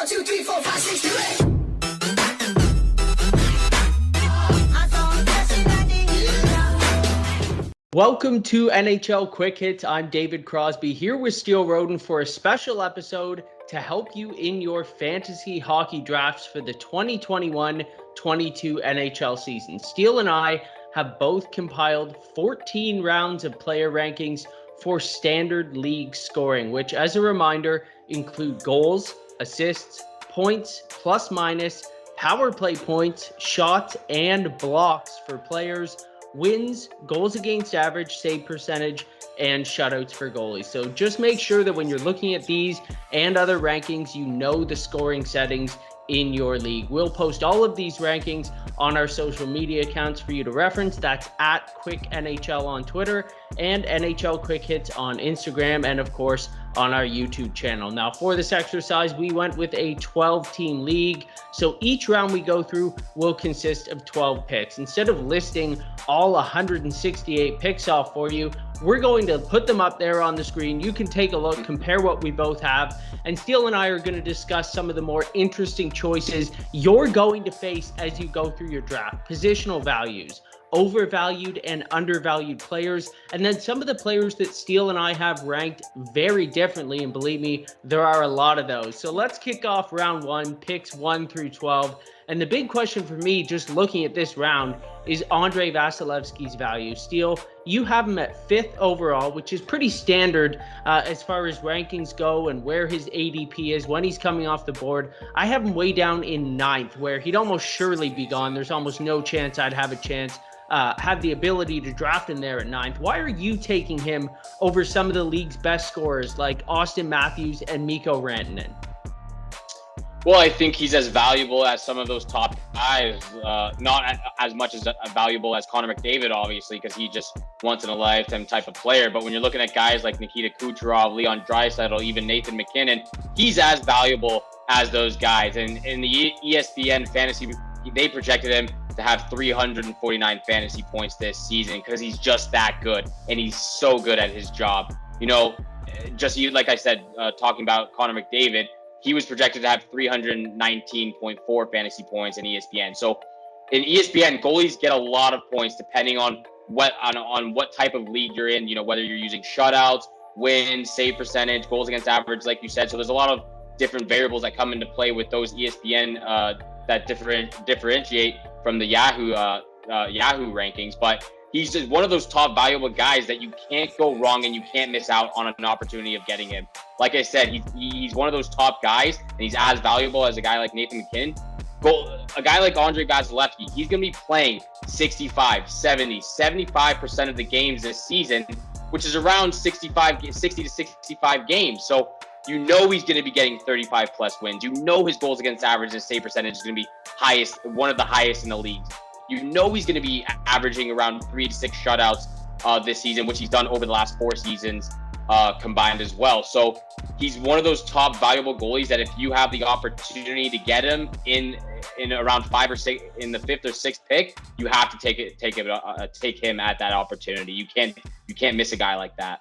1, 2, 3, 4, 5, 6, 7, 8. Welcome to NHL Quick Hits. I'm David Crosby here with Steele Roden for a special episode to help you in your fantasy hockey drafts for the 2021-22 NHL season. Steele and I have both compiled 14 rounds of player rankings for standard league scoring, which, as a reminder, include goals, assists, points, plus minus, power play points, shots, and blocks for players, wins, goals against average, save percentage, and shutouts for goalies. So just make sure that when you're looking at these and other rankings, you know the scoring settings in your league. We'll post all of these rankings on our social media accounts for you to reference. That's at Quick NHL on Twitter and NHL Quick Hits on Instagram, and of course on our YouTube channel. Now, for this exercise, we went with a 12-team league. So each round we go through will consist of 12 picks. Instead of listing all 168 picks off for you, we're going to put them up there on the screen. You can take a look, compare what we both have, and Steele and I are going to discuss some of the more interesting choices you're going to face as you go through your draft. Positional values, overvalued and undervalued players, and then some of the players that Steele and I have ranked very differently, and believe me, there are a lot of those. So let's kick off round one, picks 1 through 12. And the big question for me, just looking at this round, is Andrei Vasilevsky's value. Steele, you have him at 5th overall, which is pretty standard as far as rankings go and where his ADP is when he's coming off the board. I have him way down in 9th, where he'd almost surely be gone. There's almost no chance I'd have the ability to draft him there at 9th. Why are you taking him over some of the league's best scorers like Austin Matthews and Mikko Rantanen? Well, I think he's as valuable as some of those top guys, not as much as valuable as Connor McDavid, obviously, because he's just once-in-a-lifetime type of player. But when you're looking at guys like Nikita Kucherov, Leon Draisaitl, even Nathan MacKinnon, he's as valuable as those guys. And in the ESPN fantasy, they projected him to have 349 fantasy points this season because he's just that good, and he's so good at his job. You know, like I said, talking about Connor McDavid, he was projected to have 319.4 fantasy points in ESPN. So in ESPN, goalies get a lot of points depending on what type of league you're in, you know, whether you're using shutouts, wins, save percentage, goals against average, like you said. So there's a lot of different variables that come into play with those ESPN that differentiate from the Yahoo rankings. But he's just one of those top valuable guys that you can't go wrong and you can't miss out on an opportunity of getting him. Like I said, he's one of those top guys, and he's as valuable as a guy like Nathan MacKinnon. A guy like Andrei Vasilevsky, he's going to be playing 65, 70, 75% of the games this season, which is around 60 to 65 games. So you know he's going to be getting 35 plus wins. You know his goals against average and save percentage is going to be one of the highest in the league. You know he's going to be averaging around 3 to 6 shutouts this season, which he's done over the last 4 seasons combined as well. So he's one of those top valuable goalies that if you have the opportunity to get him in around 5 or 6 in the 5th or 6th pick, you have to take him at that opportunity. You can't miss a guy like that.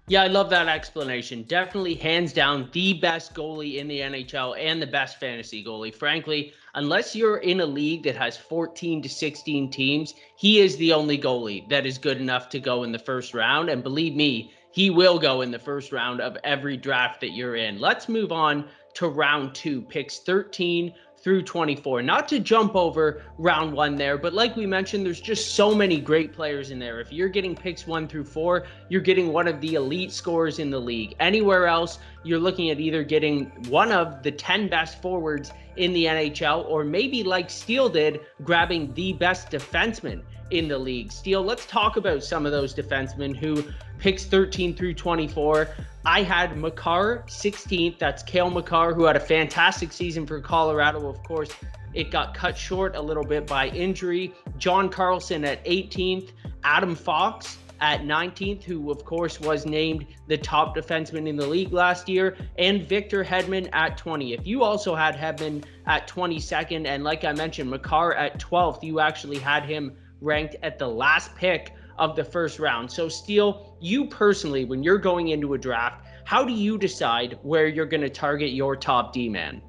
Yeah, I love that explanation. Definitely hands down the best goalie in the NHL and the best fantasy goalie. Frankly, unless you're in a league that has 14 to 16 teams, he is the only goalie that is good enough to go in the first round. And believe me, he will go in the first round of every draft that you're in. Let's move on to round 2, picks 13 through 24. Not to jump over round 1 there, but like we mentioned, there's just so many great players in there. If you're getting picks 1 through 4, you're getting one of the elite scorers in the league. Anywhere else, you're looking at either getting one of the 10 best forwards in the NHL, or maybe like Steele did, grabbing the best defenseman in the league. Steele, let's talk about some of those defensemen who picks 13 through 24. I had Makar 16th. That's Cale Makar, who had a fantastic season for Colorado. Of course, it got cut short a little bit by injury. John Carlson at 18th. Adam Fox at 19th, who of course was named the top defenseman in the league last year, and Victor Hedman at 20th. You also had Hedman at 22nd, and like I mentioned, Makar at 12th. You actually had him ranked at the last pick of the first round. So Steele, you personally, when you're going into a draft, how do you decide where you're going to target your top D-man?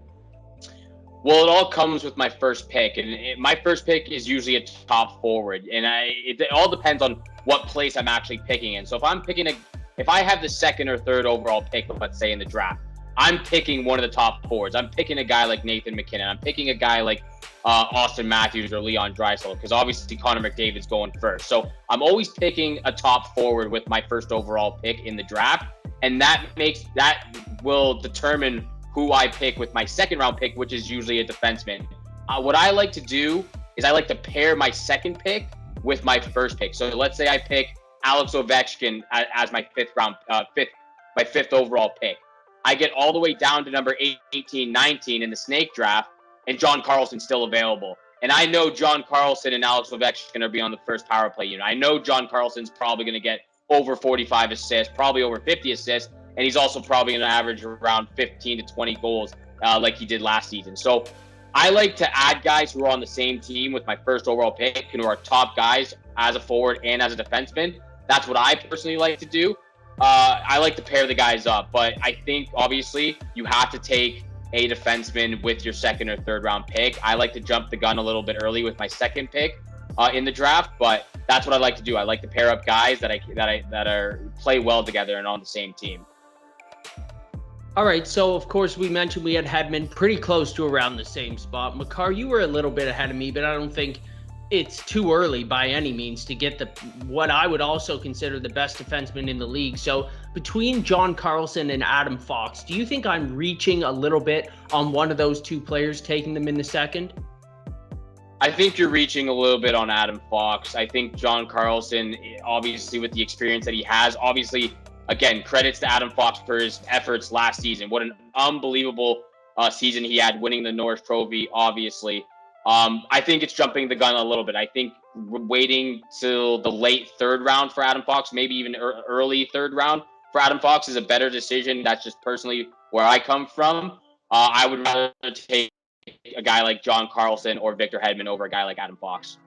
Well, it all comes with my first pick, and my first pick is usually a top forward, and it all depends on what place I'm actually picking in. So if I have the second or third overall pick, let's say in the draft, I'm picking one of the top forwards. I'm picking a guy like Nathan McKinnon. I'm picking a guy like Austin Matthews or Leon Draisaitl, because obviously Connor McDavid's going first. So I'm always picking a top forward with my first overall pick in the draft, and that will determine who I pick with my second round pick, which is usually a defenseman. What I like to do is I like to pair my second pick with my first pick. So let's say I pick Alex Ovechkin as my fifth overall pick. I get all the way down to number 18, 19 in the snake draft, and John Carlson's still available. And I know John Carlson and Alex Ovechkin are going to be on the first power play unit. I know John Carlson's probably going to get over 45 assists, probably over 50 assists, and he's also probably going to average around 15 to 20 goals like he did last season. So I like to add guys who are on the same team with my first overall pick and who are top guys as a forward and as a defenseman. That's what I personally like to do. I like to pair the guys up, but I think obviously you have to take a defenseman with your second or third round pick. I like to jump the gun a little bit early with my second pick in the draft, but that's what I like to do. I like to pair up guys that play well together and on the same team. All right, so of course we mentioned we had Hedman pretty close to around the same spot. Makar, you were a little bit ahead of me, but I don't think it's too early by any means to get what I would also consider the best defenseman in the league. So between John Carlson and Adam Fox, do you think I'm reaching a little bit on one of those two players, taking them in the second? I think you're reaching a little bit on Adam Fox. I think John Carlson, obviously with the experience that he has, obviously, again, credits to Adam Fox for his efforts last season. What an unbelievable season he had, winning the Norris Trophy, obviously. I think it's jumping the gun a little bit. I think waiting till the late third round for Adam Fox, maybe even early third round for Adam Fox, is a better decision. That's just personally where I come from. I would rather take a guy like John Carlson or Victor Hedman over a guy like Adam Fox.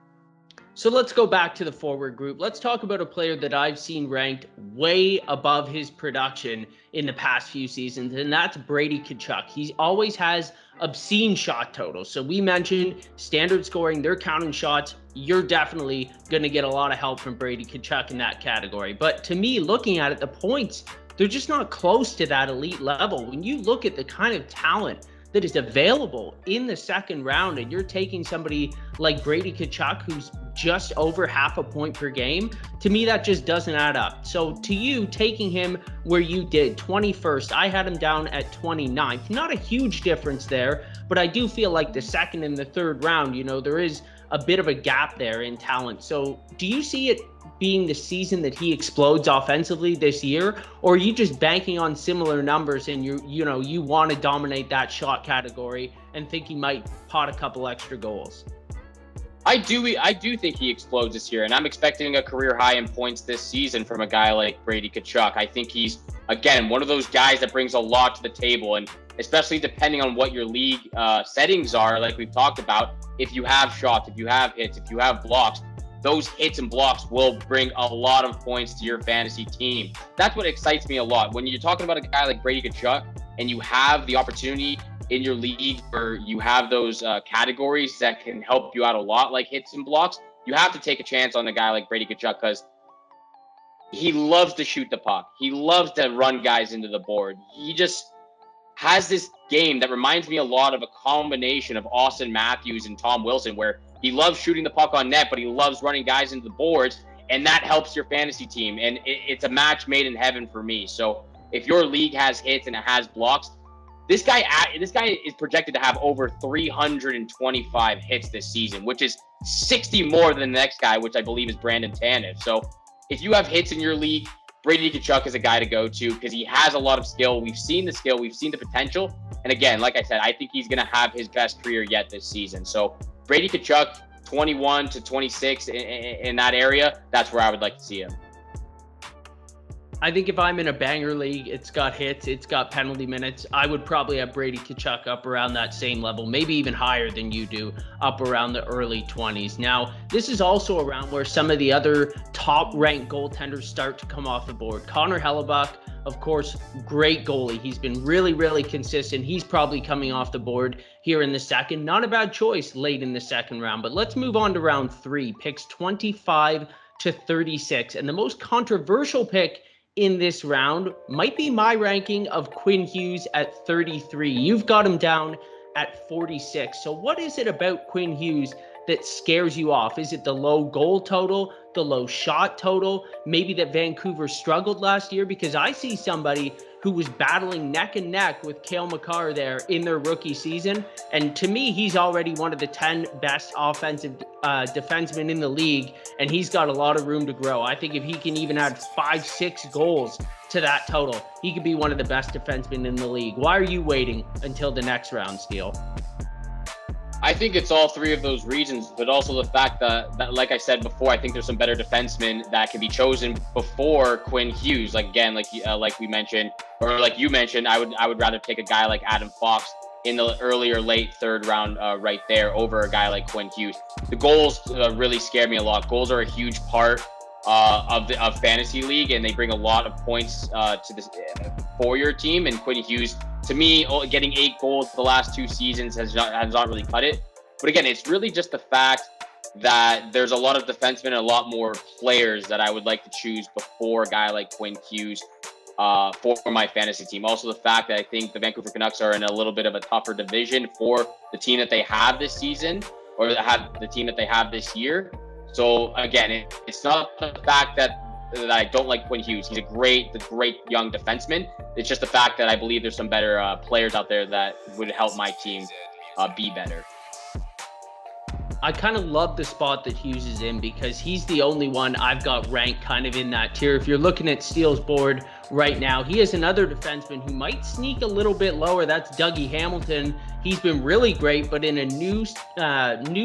So let's go back to the forward group. Let's talk about a player that I've seen ranked way above his production in the past few seasons, and that's Brady Conchuck. He always has obscene shot totals. So we mentioned standard scoring, they're counting shots. You're definitely going to get a lot of help from Brady Conchuck in that category. But to me, looking at it, the points, they're just not close to that elite level. When you look at the kind of talent that is available in the second round, and you're taking somebody like Brady Conchuck, who's just over half a point per game, to me, that just doesn't add up. So to you, taking him where you did, 21st, I had him down at 29th. Not a huge difference there, but I do feel like the second and the third round, there is a bit of a gap there in talent. So do you see it being the season that he explodes offensively this year, or are you just banking on similar numbers and you want to dominate that shot category and think he might pot a couple extra goals? I do think he explodes this year, and I'm expecting a career high in points this season from a guy like Brady Conchuck. I think he's, again, one of those guys that brings a lot to the table, and especially depending on what your league settings are, like we've talked about, if you have shots, if you have hits, if you have blocks, those hits and blocks will bring a lot of points to your fantasy team. That's what excites me a lot. When you're talking about a guy like Brady Conchuck and you have the opportunity in your league where you have those categories that can help you out a lot, like hits and blocks, you have to take a chance on a guy like Brady Conchuck because he loves to shoot the puck. He loves to run guys into the board. He just has this game that reminds me a lot of a combination of Austin Matthews and Tom Wilson, where he loves shooting the puck on net, but he loves running guys into the boards, and that helps your fantasy team. And it's a match made in heaven for me. So if your league has hits and it has blocks, this guy is projected to have over 325 hits this season, which is 60 more than the next guy, which I believe is Brandon Tanev. So if you have hits in your league, Brady Conchuck is a guy to go to because he has a lot of skill. We've seen the skill. We've seen the potential. And again, like I said, I think he's going to have his best career yet this season. So Brady Conchuck, 21 to 26 in that area, that's where I would like to see him. I think if I'm in a banger league, it's got hits, it's got penalty minutes, I would probably have Brady Conchuck up around that same level, maybe even higher than you do, up around the early 20s. Now, this is also around where some of the other top-ranked goaltenders start to come off the board. Connor Hellebuck, of course, great goalie. He's been really, really consistent. He's probably coming off the board here in the second. Not a bad choice late in the second round, but let's move on to round 3, picks 25 to 36. And the most controversial pick in this round might be my ranking of Quinn Hughes at 33. You've got him down at 46. So what is it about Quinn Hughes that scares you off? Is it the low goal total, the low shot total, maybe that Vancouver struggled last year? Because I see somebody who was battling neck and neck with Cale Makar there in their rookie season. And to me, he's already one of the 10 best offensive defensemen in the league, and he's got a lot of room to grow. I think if he can even add 5-6 goals to that total, he could be one of the best defensemen in the league. Why are you waiting until the next round, Steele? I think it's all three of those reasons, but also the fact that, like I said before, I think there's some better defensemen that can be chosen before Quinn Hughes. Like we mentioned, or like you mentioned, I would rather take a guy like Adam Fox in the early or late third round right there over a guy like Quinn Hughes. The goals really scare me a lot. Goals are a huge part of fantasy league, and they bring a lot of points to this for your team. And Quinn Hughes, to me, getting 8 goals the last 2 seasons has not really cut it. But again, it's really just the fact that there's a lot of defensemen and a lot more players that I would like to choose before a guy like Quinn Hughes for my fantasy team. Also, the fact that I think the Vancouver Canucks are in a little bit of a tougher division for the team that they have this season, or the team that they have this year. So again, it's not the fact that I don't like Quinn Hughes. He's a great young defenseman. It's just the fact that I believe there's some better players out there that would help my team be better. I kind of love the spot that Hughes is in because he's the only one I've got ranked kind of in that tier. If you're looking at Steele's board right now, he is another defenseman who might sneak a little bit lower. That's Dougie Hamilton. He's been really great, but in a new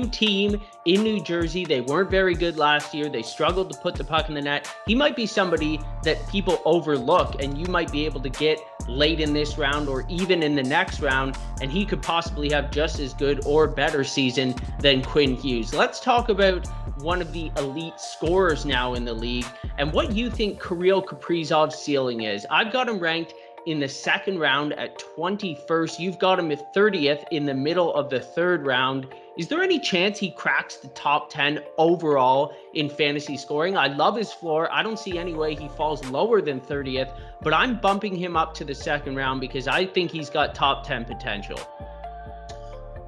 team in New Jersey, they weren't very good last year. They struggled to put the puck in the net. He might be somebody that people overlook, and you might be able to get late in this round or even in the next round, and he could possibly have just as good or better season than Quinn Hughes. Let's talk about one of the elite scorers now in the league and what you think Kirill Kaprizov's ceiling is. I've got him ranked in the second round at 21st. You've got him at 30th in the middle of the third round. Is there any chance he cracks the top 10 overall in fantasy scoring? I love his floor. I don't see any way he falls lower than 30th, but I'm bumping him up to the second round because I think he's got top 10 potential.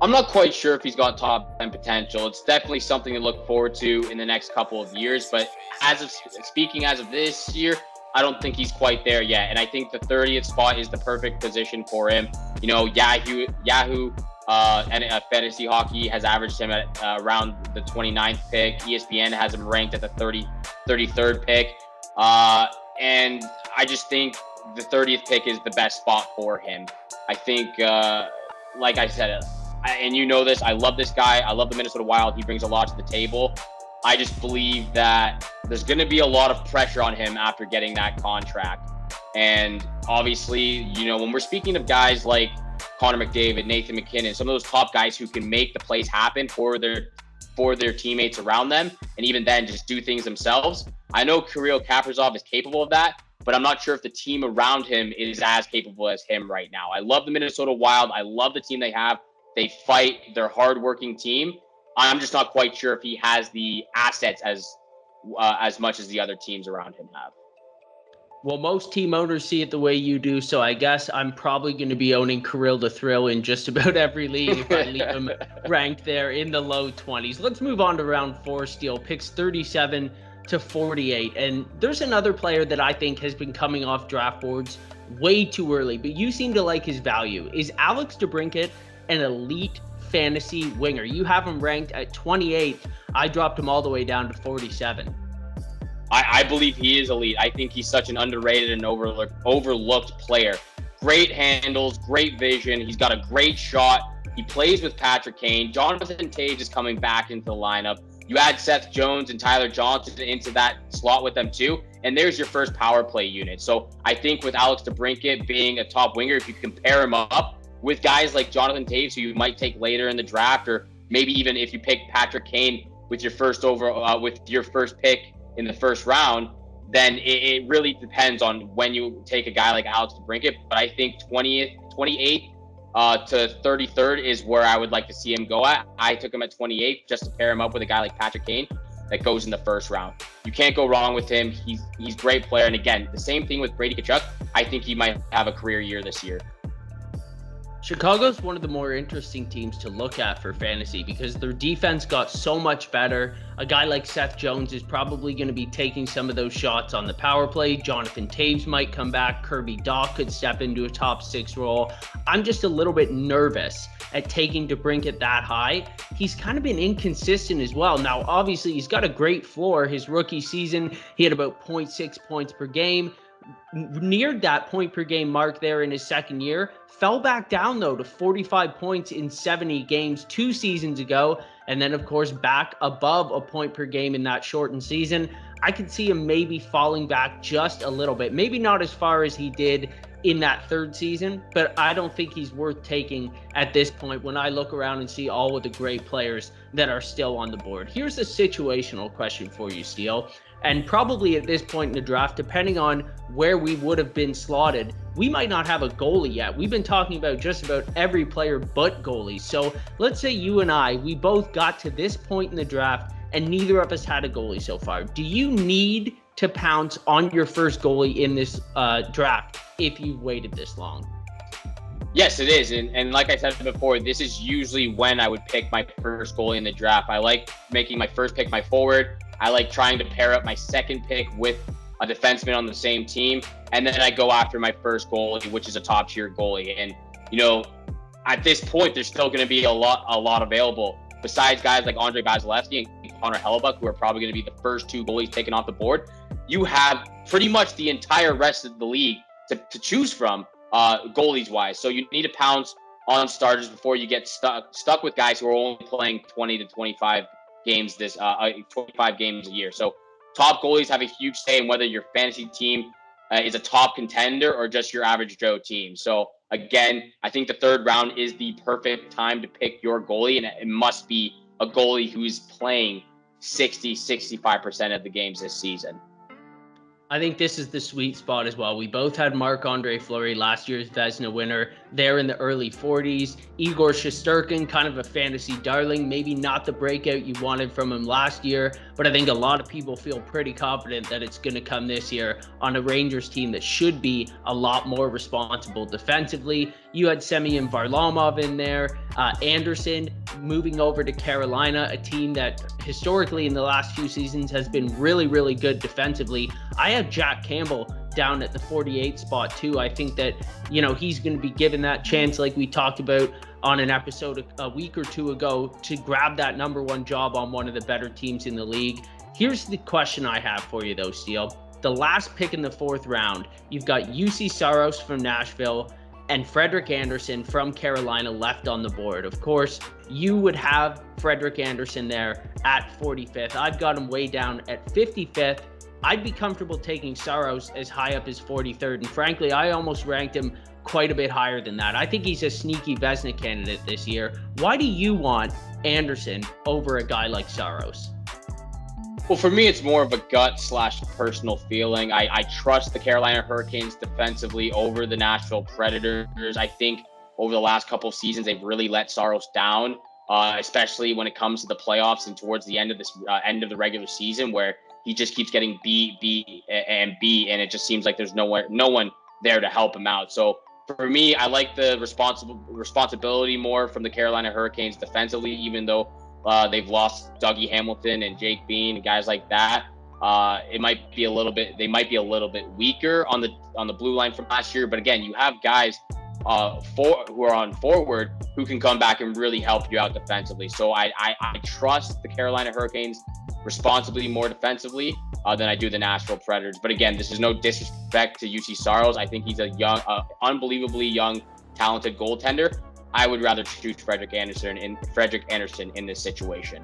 I'm not quite sure if he's got top 10 potential. It's definitely something to look forward to in the next couple of years, but as of this year, I don't think he's quite there yet. And I think the 30th spot is the perfect position for him. You know, Yahoo and Fantasy Hockey has averaged him at around the 29th pick. ESPN has him ranked at the 33rd pick. And I just think the 30th pick is the best spot for him. I think, like I said, and you know this, I love this guy. I love the Minnesota Wild. He brings a lot to the table. I just believe that there's going to be a lot of pressure on him after getting that contract. And obviously, you know, when we're speaking of guys like Connor McDavid, Nathan McKinnon, some of those top guys who can make the plays happen for their teammates around them, and even then just do things themselves. I know Kirill Kaprizov is capable of that, but I'm not sure if the team around him is as capable as him right now. I love the Minnesota Wild. I love the team they have. They fight. They're a hardworking team. I'm just not quite sure if he has the assets as much as the other teams around him have. Well, most team owners see it the way you do, so I guess I'm probably going to be owning Kirill the Thrill in just about every league if I leave him ranked there in the low 20s. Let's move on to round 4, Steele. Picks 37 to 48. And there's another player that I think has been coming off draft boards way too early, but you seem to like his value. Is Alex DeBrincat an elite fantasy winger? You have him ranked at 28th. I dropped him all the way down to 47. I believe he is elite. I think he's such an underrated and overlooked player. Great handles, great vision. He's got a great shot. He plays with Patrick Kane. Jonathan Tage is coming back into the lineup. You add Seth Jones and Tyler Johnson into that slot with them too, and there's your first power play unit. So I think with Alex DeBrincat being a top winger, if you compare him up with guys like Jonathan Toews, who you might take later in the draft, or maybe even if you pick Patrick Kane with your first pick in the first round, then it really depends on when you take a guy like Alex DeBrincat. But I think 28th to 33rd is where I would like to see him go at. I took him at 28th just to pair him up with a guy like Patrick Kane that goes in the first round. You can't go wrong with him. He's a great player. And again, the same thing with Brady Conchuck. I think he might have a career year this year. Chicago's one of the more interesting teams to look at for fantasy because their defense got so much better. A guy like Seth Jones is probably going to be taking some of those shots on the power play. Jonathan Toews might come back. Kirby Dach could step into a top 6 role. I'm just a little bit nervous at taking DeBrincat that high. He's kind of been inconsistent as well. Now, obviously, he's got a great floor. His rookie season, he had about 0.6 points per game. Neared that point per game mark there in his second year, fell back down though to 45 points in 70 games 2 seasons ago, and then of course back above a point per game in that shortened season. I could see him maybe falling back just a little bit, maybe not as far as he did in that third season, but I don't think he's worth taking at this point when I look around and see all of the great players that are still on the board. Here's a situational question for you, Steele. And probably at this point in the draft, depending on where we would have been slotted, we might not have a goalie yet. We've been talking about just about every player but goalies. So let's say you and I, we both got to this point in the draft and neither of us had a goalie so far. Do you need to pounce on your first goalie in this draft if you've waited this long? Yes, it is. And like I said before, this is usually when I would pick my first goalie in the draft. I like making my first pick my forward. I like trying to pair up my second pick with a defenseman on the same team. And then I go after my first goalie, which is a top tier goalie. And, you know, at this point, there's still going to be a lot available. Besides guys like Andrei Vasilevsky and Connor Hellebuck, who are probably going to be the first 2 goalies taken off the board, you have pretty much the entire rest of the league to choose from goalies wise. So you need to pounce on starters before you get stuck with guys who are only playing 20 to 25 games 25 games a year. So top goalies have a huge say in whether your fantasy team is a top contender or just your average Joe team. So again, I think the 3rd round is the perfect time to pick your goalie, and it must be a goalie who's playing 65% of the games this season. I think this is the sweet spot as well. We both had Marc-Andre Fleury, last year's Vezina winner, there in the early 40s. Igor Shesterkin, kind of a fantasy darling, maybe not the breakout you wanted from him last year, but I think a lot of people feel pretty confident that it's going to come this year on a Rangers team that should be a lot more responsible defensively. You had Semyon Varlamov in there. Anderson moving over to Carolina, a team that historically in the last few seasons has been really, really good defensively. I have Jack Campbell down at the 48 spot too. I think that, you know, he's going to be given that chance like we talked about on an episode a week or 2 ago to grab that #1 job on one of the better teams in the league. Here's the question I have for you though, Steele. The last pick in the 4th round, you've got UC Saros from Nashville and Frederik Andersen from Carolina left on the board. Of course, you would have Frederik Andersen there at 45th. I've got him way down at 55th. I'd be comfortable taking Saros as high up as 43rd. And frankly, I almost ranked him quite a bit higher than that. I think he's a sneaky Vezina candidate this year. Why do you want Andersen over a guy like Saros? Well, for me, it's more of a gut/personal feeling. I trust the Carolina Hurricanes defensively over the Nashville Predators. I think over the last couple of seasons, they've really let Saros down, especially when it comes to the playoffs and towards the end of the regular season, where he just keeps getting beat, and it just seems like there's no one there to help him out. So for me, I like the responsibility more from the Carolina Hurricanes defensively, even though they've lost Dougie Hamilton and Jake Bean and guys like that. They might be a little bit weaker on the blue line from last year. But again, you have guys who are on forward who can come back and really help you out defensively. So I trust the Carolina Hurricanes responsibly more defensively than I do the Nashville Predators. But again, this is no disrespect to UC Saros. I think he's a young, unbelievably young, talented goaltender. I would rather choose Frederik Andersen in this situation.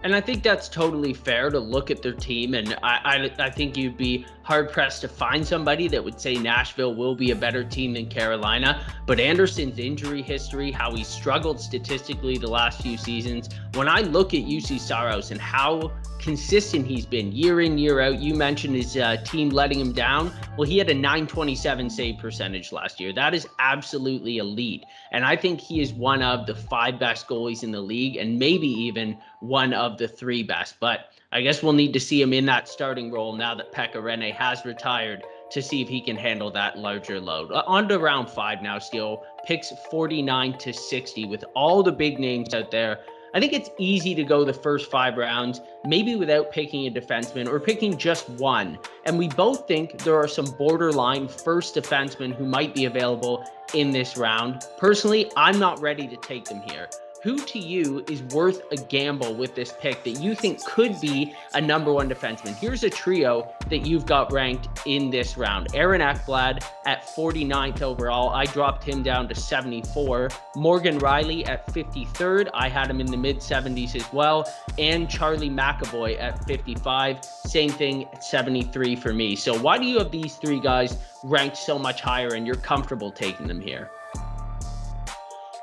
And I think that's totally fair to look at their team. And I think you'd be hard-pressed to find somebody that would say Nashville will be a better team than Carolina. But Anderson's injury history, how he struggled statistically the last few seasons, when I look at UC Saros and how consistent he's been year in, year out, you mentioned his team letting him down. Well, he had a .927 save percentage last year. That is absolutely elite. And I think he is one of the 5 best goalies in the league, and maybe even one of the 3 best. But I guess we'll need to see him in that starting role now that Pekka Rinne has retired to see if he can handle that larger load. On to round 5 now, Steele. Picks 49 to 60 with all the big names out there. I think it's easy to go the first 5 rounds, maybe without picking a defenseman or picking just one. And we both think there are some borderline first defensemen who might be available in this round. Personally, I'm not ready to take them here. Who to you is worth a gamble with this pick that you think could be a number 1 defenseman? Here's a trio that you've got ranked in this round. Aaron Ekblad at 49th overall. I dropped him down to 74. Morgan Rielly at 53rd. I had him in the mid-70s as well. And Charlie McAvoy at 55. Same thing at 73 for me. So why do you have these 3 guys ranked so much higher and you're comfortable taking them here?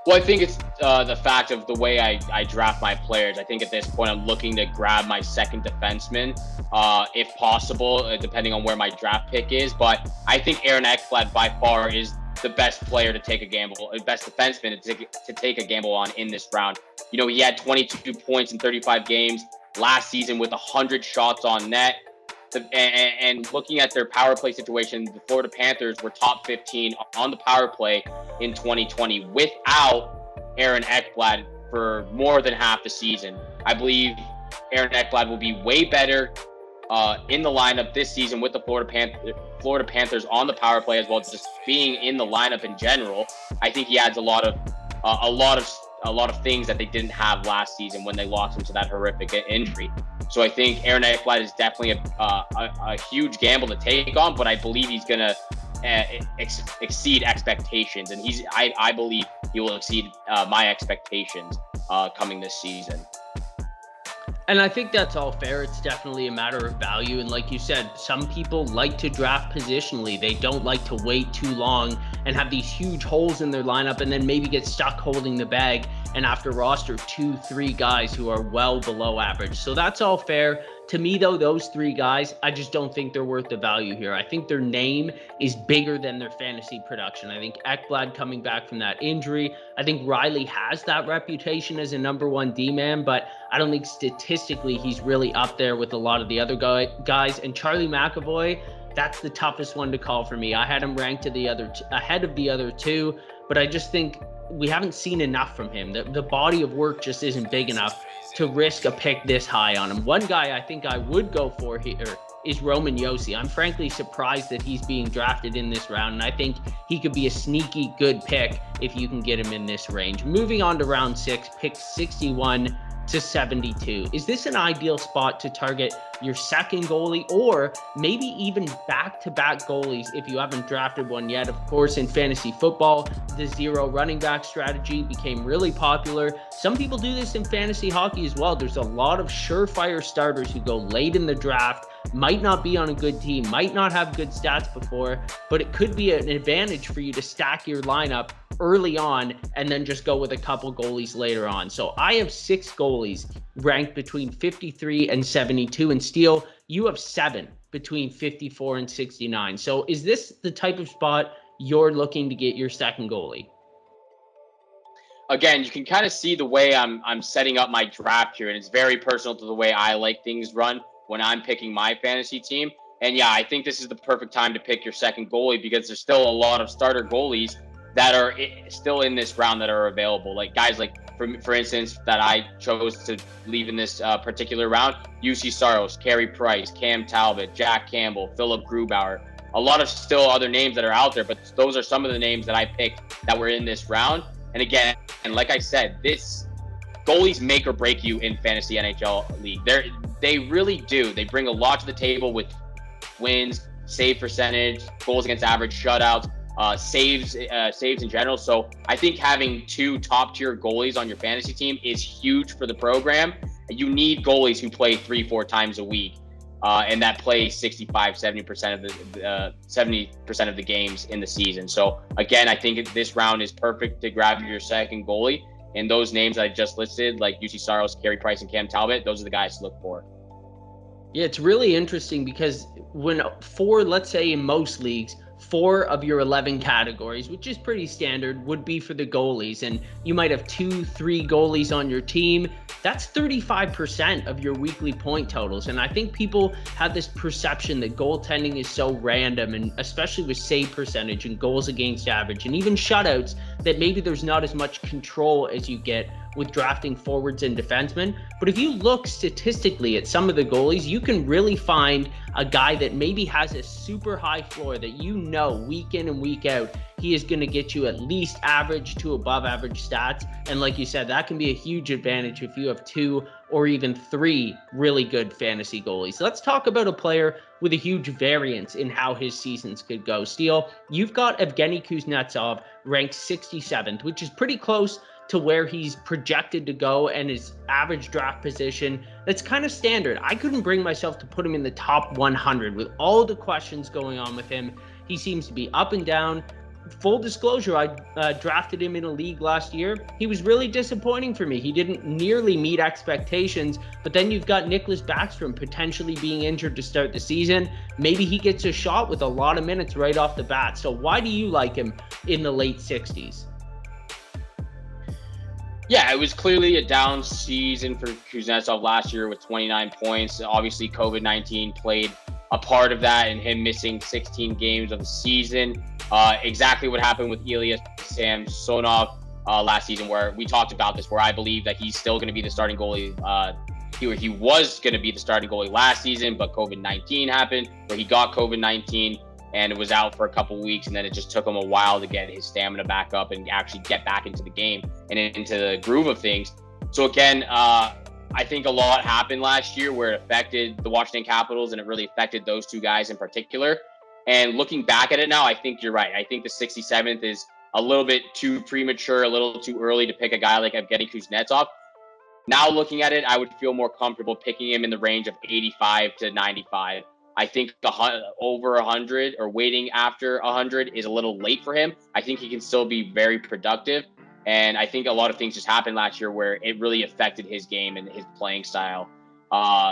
Well, I think it's the fact of the way I draft my players. I think at this point, I'm looking to grab my second defenseman, if possible, depending on where my draft pick is. But I think Aaron Ekblad by far is the best player to take a gamble, best defenseman to take a gamble on in this round. You know, he had 22 points in 35 games last season with 100 shots on net. And looking at their power play situation, the Florida Panthers were top 15 on the power play in 2020 without Aaron Ekblad for more than half the season. I believe Aaron Ekblad will be way better in the lineup this season with the Florida Panthers on the power play, as well as just being in the lineup in general. I think he adds a lot of things that they didn't have last season when they lost him to that horrific injury. So I think Aaron Ekblad is definitely a huge gamble to take on, but I believe he's going to exceed expectations, and I believe he will exceed my expectations coming this season. And I think that's all fair. It's definitely a matter of value. And like you said, some people like to draft positionally. They don't like to wait too long and have these huge holes in their lineup and then maybe get stuck holding the bag and have to roster 2-3 guys who are well below average. So that's all fair. To me, though, those 3 guys, I just don't think they're worth the value here. I think their name is bigger than their fantasy production. I think Ekblad coming back from that injury, I think Rielly has that reputation as a number 1 D-man, but I don't think statistically he's really up there with a lot of the other guys. And Charlie McAvoy, that's the toughest one to call for me. I had him ranked to ahead of the other 2, but I just think we haven't seen enough from him. The body of work just isn't big enough to risk a pick this high on him. One guy I think I would go for here is Roman Josi. I'm frankly surprised that he's being drafted in this round, and I think he could be a sneaky good pick if you can get him in this range. Moving on to round 6, pick 61 to 72. Is this an ideal spot to target your second goalie, or maybe even back-to-back goalies if you haven't drafted one yet? Of course, in fantasy football, the 0 running back strategy became really popular. Some people do this in fantasy hockey as well. There's a lot of surefire starters who go late in the draft, might not be on a good team, might not have good stats before, but it could be an advantage for you to stack your lineup early on and then just go with a couple goalies later on. So I have 6 goalies ranked between 53 and 72, and Steele, you have 7 between 54 and 69. So is this the type of spot you're looking to get your second goalie? Again, you can kind of see the way I'm setting up my draft here, and it's very personal to the way I like things run when I'm picking my fantasy team. And yeah, I think this is the perfect time to pick your second goalie because there's still a lot of starter goalies that are still in this round that are available. Like guys like, for instance, that I chose to leave in this particular round, UC Saros, Carey Price, Cam Talbot, Jack Campbell, Philip Grubauer. A lot of still other names that are out there, but those are some of the names that I picked that were in this round. And again, and like I said, this goalies make or break you in fantasy NHL league. They really do. They bring a lot to the table with wins, save percentage, goals against average, shutouts, saves in general. So I think having 2 top-tier goalies on your fantasy team is huge for the program. you need goalies who play 3-4 times a week. And that plays 65-70% of the 70% of the games in the season. So again, I think this round is perfect to grab your second goalie. And those names I just listed, like UC Saros, Carey Price, and Cam Talbot, those are the guys to look for. Yeah, it's really interesting because let's say in most leagues, 4 of your 11 categories, which is pretty standard, would be for the goalies. And you might have 2-3 goalies on your team. That's 35% of your weekly point totals. And I think people have this perception that goaltending is so random, and especially with save percentage and goals against average and even shutouts, that maybe there's not as much control as you get with drafting forwards and defensemen. But if you look statistically at some of the goalies, you can really find a guy that maybe has a super high floor that week in and week out, he is going to get you at least average to above average stats. And like you said, that can be a huge advantage if you have 2 or even 3 really good fantasy goalies. Let's talk about a player with a huge variance in how his seasons could go. Steele, you've got Evgeny Kuznetsov ranked 67th, which is pretty close to where he's projected to go and his average draft position. That's kind of standard. I couldn't bring myself to put him in the top 100 with all the questions going on with him. He seems to be up and down. Full disclosure, I drafted him in a league last year. He was really disappointing for me. He didn't nearly meet expectations, but then you've got Nicholas Backstrom potentially being injured to start the season. Maybe he gets a shot with a lot of minutes right off the bat. So why do you like him in the late 60s? Yeah, it was clearly a down season for Kuznetsov last year with 29 points. Obviously, COVID-19 played a part of that and him missing 16 games of the season. Exactly what happened with Ilya Samsonov last season, where we talked about this, where I believe that he's still going to be the starting goalie. He was going to be the starting goalie last season, but COVID-19 happened, where he got COVID-19 and was out for a couple weeks, and then it just took him a while to get his stamina back up and actually get back into the game and into the groove of things. So again, I think a lot happened last year where it affected the Washington Capitals, and it really affected those 2 guys in particular. And looking back at it now, I think you're right. I think the 67th is a little bit too premature, a little too early to pick a guy like Evgeny Kuznetsov. Now looking at it, I would feel more comfortable picking him in the range of 85 to 95. I think over 100 or waiting after 100 is a little late for him. I think he can still be very productive. And I think a lot of things just happened last year where it really affected his game and his playing style.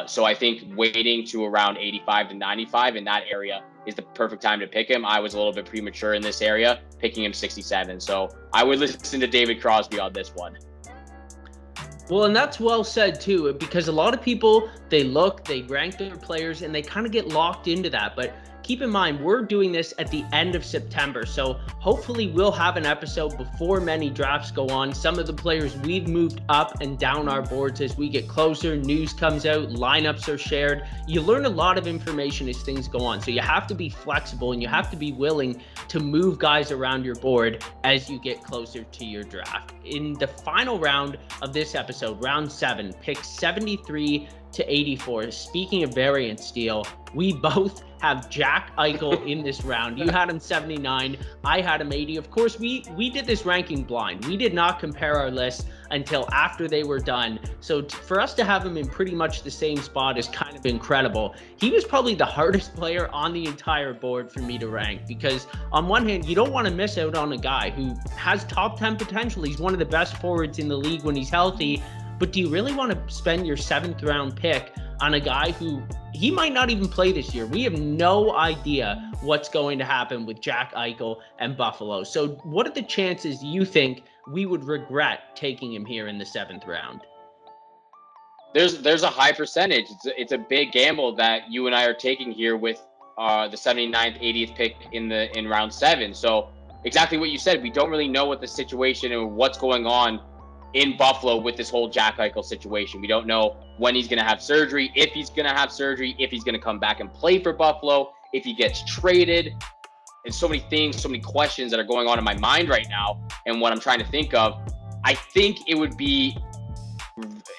So I think waiting to around 85 to 95 in that area is the perfect time to pick him. I was a little bit premature in this area, picking him 67. So I would listen to David Crosby on this one. Well, and that's well said too, because a lot of people, they rank their players, and they kind of get locked into that. But keep in mind, we're doing this at the end of September, so hopefully we'll have an episode before many drafts go on. Some of the players we've moved up and down our boards as we get closer, news comes out, lineups are shared. You learn a lot of information as things go on, so you have to be flexible and you have to be willing to move guys around your board as you get closer to your draft. In the final round of this episode, round 7, pick 73 to 84. Speaking of variance, Steele, we both have Jack Eichel in this round. You had him 79. I had him 80. Of course, we did this ranking blind. We did not compare our lists until after they were done. So for us to have him in pretty much the same spot is kind of incredible. He was probably the hardest player on the entire board for me to rank, because on one hand, you don't want to miss out on a guy who has top 10 potential. He's one of the best forwards in the league when he's healthy. But do you really want to spend your 7th round pick on a guy who he might not even play this year? We have no idea what's going to happen with Jack Eichel and Buffalo. So what are the chances you think we would regret taking him here in the 7th round? There's a high percentage. It's a big gamble that you and I are taking here with the 79th, 80th pick in round 7. So exactly what you said, we don't really know what the situation and what's going on in Buffalo with this whole Jack Eichel situation. We don't know when he's going to have surgery, if he's going to have surgery, if he's going to come back and play for Buffalo, if he gets traded. And so many things, so many questions that are going on in my mind right now. And what I'm trying to think of, I think it would be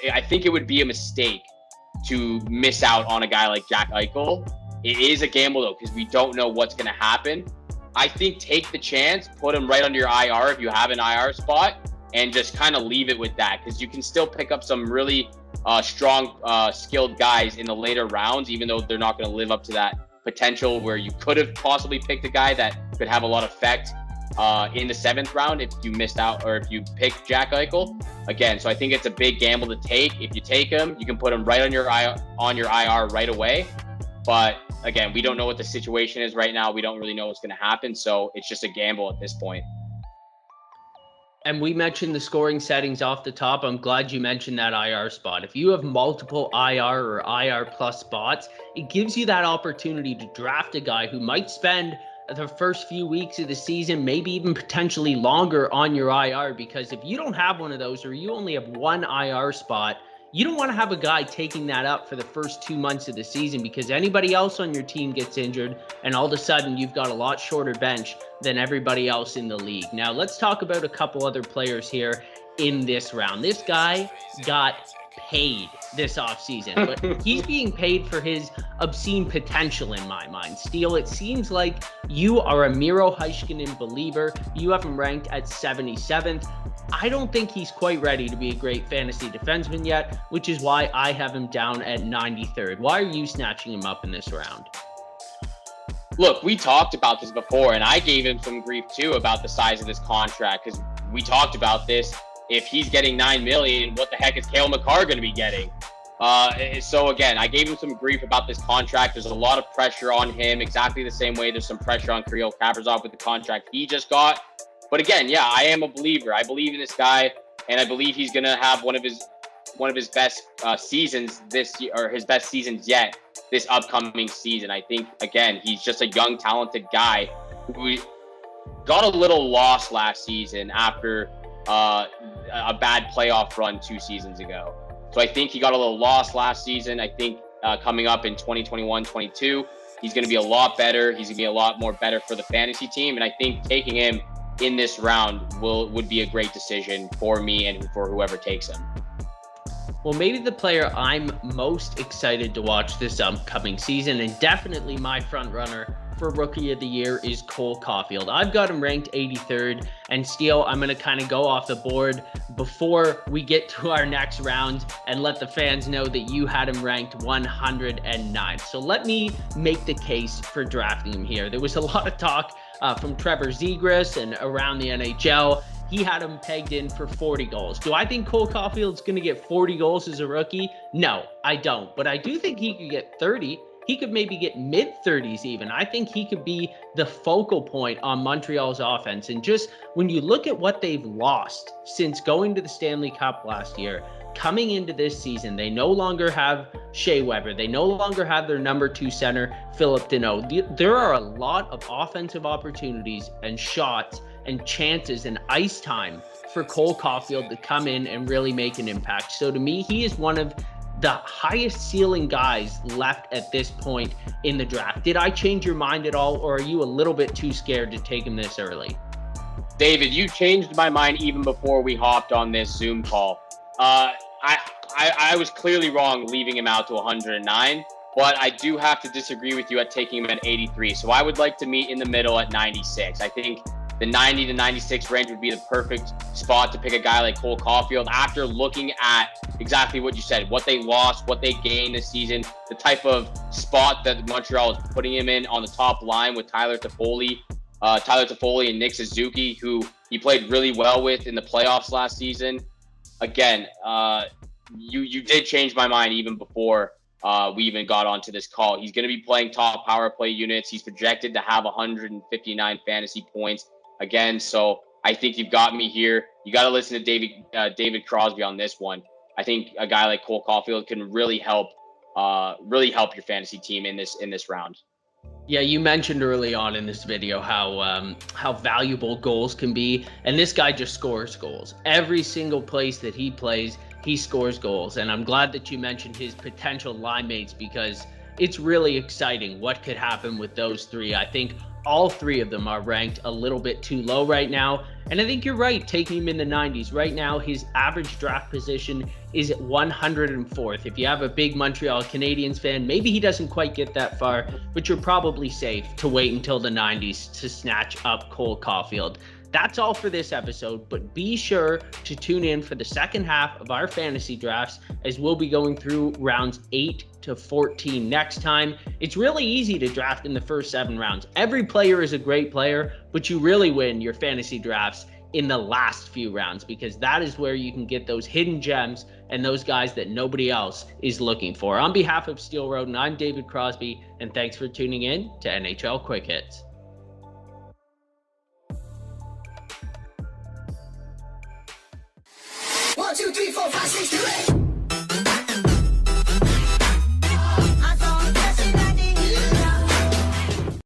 a mistake to miss out on a guy like Jack Eichel. It is a gamble though, because we don't know what's going to happen. I think take the chance, put him right under your IR if you have an IR spot, and just kind of leave it with that, because you can still pick up some really strong, skilled guys in the later rounds, even though they're not going to live up to that potential where you could have possibly picked a guy that could have a lot of effect in the 7th round if you missed out or if you picked Jack Eichel. Again, so I think it's a big gamble to take. If you take him, you can put him right on your IR right away. But again, we don't know what the situation is right now. We don't really know what's going to happen. So it's just a gamble at this point. And we mentioned the scoring settings off the top. I'm glad you mentioned that IR spot. If you have multiple IR or IR plus spots, it gives you that opportunity to draft a guy who might spend the first few weeks of the season, maybe even potentially longer on your IR, because if you don't have one of those or you only have one IR spot, you don't want to have a guy taking that up for the first 2 months of the season because anybody else on your team gets injured and all of a sudden you've got a lot shorter bench than everybody else in the league. Now let's talk about a couple other players here in this round. This guy got paid this offseason, but he's being paid for his obscene potential in my mind. Steele, it seems like you are a Miro Heiskanen believer. You have him ranked at 77th. I don't think he's quite ready to be a great fantasy defenseman yet, which is why I have him down at 93rd. Why are you snatching him up in this round? Look, we talked about this before, and I gave him some grief too about the size of this contract because we talked about this. If he's getting $9 million, what the heck is Cale Makar going to be getting? So again, I gave him some grief about this contract. There's a lot of pressure on him, exactly the same way there's some pressure on Kirill Kaprizov with the contract he just got. But again, yeah, I am a believer. I believe in this guy, and I believe he's going to have one of his best seasons this year, or his best seasons yet this upcoming season. I think again, he's just a young, talented guy who got a little lost last season after a bad playoff run 2 seasons ago. So I think he got a little lost last season. I think coming up in 2021-22, he's going to be a lot better. He's going to be a lot more better for the fantasy team. And I think taking him in this round would be a great decision for me and for whoever takes him. Well, maybe the player I'm most excited to watch this upcoming season, and definitely my front runner for Rookie of the Year, is Cole Caufield. I've got him ranked 83rd, and Steele, I'm going to kind of go off the board before we get to our next round and let the fans know that you had him ranked 109th. So let me make the case for drafting him here. There was a lot of talk from Trevor Zegras and around the NHL. He had him pegged in for 40 goals. Do I think Cole Caufield's going to get 40 goals as a rookie? No, I don't. But I do think he could get 30. He could maybe get mid-30s even. I think he could be the focal point on Montreal's offense. And just when you look at what they've lost since going to the Stanley Cup last year, coming into this season, they no longer have Shea Weber. They no longer have their number 2 center, Philip Deneau. There are a lot of offensive opportunities and shots and chances and ice time for Cole Caufield to come in and really make an impact. So to me, he is one of the highest ceiling guys left at this point in the draft. Did I change your mind at all, or are you a little bit too scared to take him this early? David, you changed my mind even before we hopped on this Zoom call. I was clearly wrong leaving him out to 109, but I do have to disagree with you at taking him at 83. So I would like to meet in the middle at 96. I think the 90 to 96 range would be the perfect spot to pick a guy like Cole Caufield after looking at exactly what you said, what they lost, what they gained this season, the type of spot that Montreal is putting him in on the top line with Tyler Toffoli and Nick Suzuki, who he played really well with in the playoffs last season. Again, you did change my mind even before we even got onto this call. He's going to be playing top power play units. He's projected to have 159 fantasy points again. So I think you've got me here. You got to listen to David Crosby on this one. I think a guy like Cole Caufield can really help your fantasy team in this round. Yeah, you mentioned early on in this video how valuable goals can be, and this guy just scores goals. Every single place that he plays, he scores goals, and I'm glad that you mentioned his potential line mates because it's really exciting what could happen with those three. I think all 3 of them are ranked a little bit too low right now, and I think you're right taking him in the 90s. Right now, his average draft position is at 104th. If you have a big Montreal Canadiens fan, maybe he doesn't quite get that far, but you're probably safe to wait until the 90s to snatch up Cole Caufield. That's all for this episode, but be sure to tune in for the second half of our fantasy drafts, as we'll be going through rounds 8 to 14 next time. It's really easy to draft in the first 7 rounds. Every player is a great player, but you really win your fantasy drafts in the last few rounds, because that is where you can get those hidden gems and those guys that nobody else is looking for. On behalf of Steel Road, I'm David Crosby, and thanks for tuning in to NHL Quick Hits. 1, 2, 3, 4, 5, 6, 7, 8.